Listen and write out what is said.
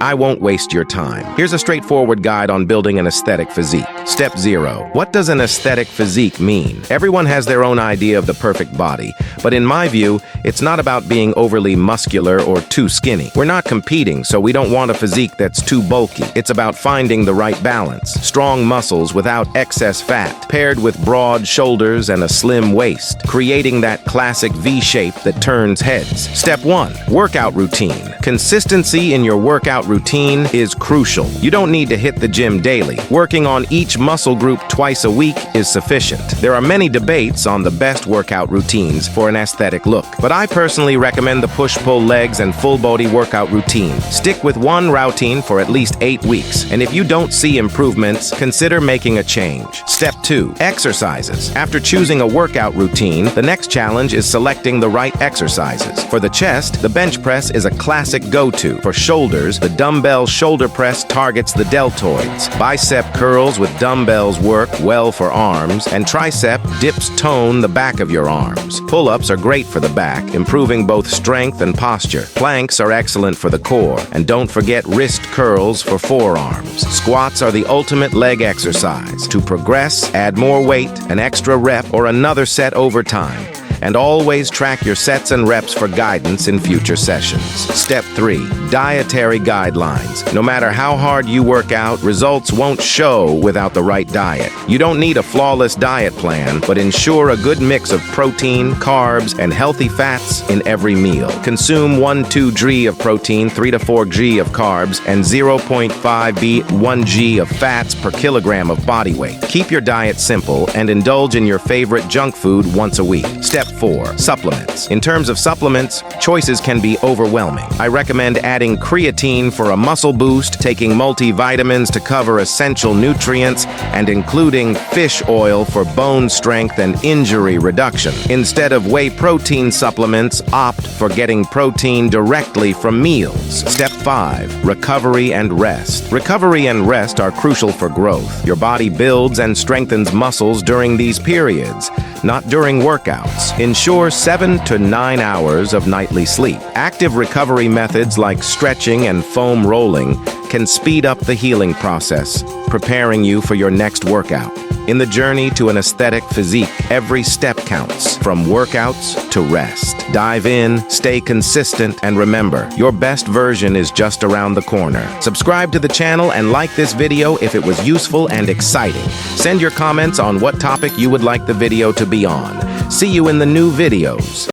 I won't waste your time. Here's a straightforward guide on building an aesthetic physique. Step 0. What does an aesthetic physique mean? Everyone has their own idea of the perfect body, but in my view, it's not about being overly muscular or too skinny. We're not competing, so we don't want a physique that's too bulky. It's about finding the right balance. Strong muscles without excess fat, paired with broad shoulders and a slim waist, creating that classic V shape that turns heads. Step 1. Workout routine. Consistency in your workout routine is crucial. You don't need to hit the gym daily. Working on each muscle group twice a week is sufficient. There are many debates on the best workout routines for an aesthetic look, but I personally recommend the push-pull legs and full-body workout routine. Stick with one routine for at least 8 weeks, and if you don't see improvements, consider making a change. Step 2. Exercises. After choosing a workout routine, the next challenge is selecting the right exercises. For the chest, the bench press is a classic go-to. For shoulders, the dumbbell shoulder press targets the deltoids. Bicep curls with dumbbells work well for arms, and tricep dips tone the back of your arms. Pull-ups are great for the back, improving both strength and posture. Planks are excellent for the core, and don't forget wrist curls for forearms. Squats are the ultimate leg exercise. To progress, add more weight, an extra rep, or another set over time. And always track your sets and reps for guidance in future sessions. Step 3. Dietary guidelines. No matter how hard you work out, results won't show without the right diet. You don't need a flawless diet plan, but ensure a good mix of protein, carbs, and healthy fats in every meal. Consume 1-2 g of protein, 3 to 4 g of carbs, and 0.5 g of fats per kilogram of body weight. Keep your diet simple and indulge in your favorite junk food once a week. Step 4. Supplements. In terms of supplements, choices can be overwhelming. I recommend adding creatine for a muscle boost, taking multivitamins to cover essential nutrients, and including fish oil for bone strength and injury reduction. Instead of whey protein supplements, opt for getting protein directly from meals. Step 5. Recovery and rest. Recovery and rest are crucial for growth. Your body builds and strengthens muscles during these periods, not during workouts. Ensure 7 to 9 hours of nightly sleep. Active recovery methods like stretching and foam rolling can speed up the healing process, preparing you for your next workout. In the journey to an aesthetic physique, every step counts, from workouts to rest. Dive in, stay consistent, and remember, your best version is just around the corner. Subscribe to the channel and like this video if it was useful and exciting. Send your comments on what topic you would like the video to be on. See you in the new videos.